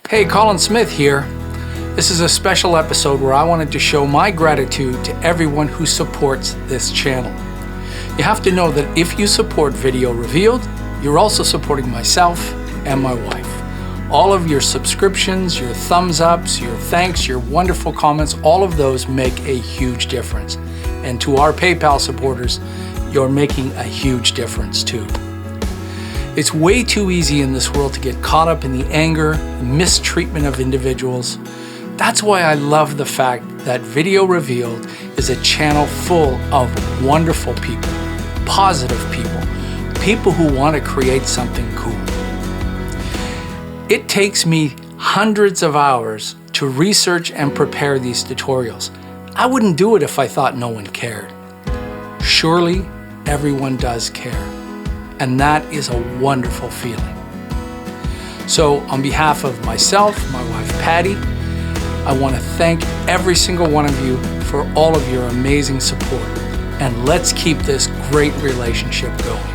Hey, Colin Smith here. This is a special episode where I wanted to show my gratitude to everyone who supports this channel. You have to know that if you support Video Revealed, you're also supporting myself and my wife. All of your subscriptions, your thumbs ups, your thanks, your wonderful comments, all of those make a huge difference. And to our PayPal supporters, you're making a huge difference too. It's way too easy in this world to get caught up in the anger, the mistreatment of individuals. That's why I love the fact that Video Revealed is a channel full of wonderful people, positive people, people who want to create something cool. It takes me hundreds of hours to research and prepare these tutorials. I wouldn't do it if I thought no one cared. Surely everyone does care. And that is a wonderful feeling. So on behalf of myself, my wife Patty, I want to thank every single one of you for all of your amazing support. And let's keep this great relationship going.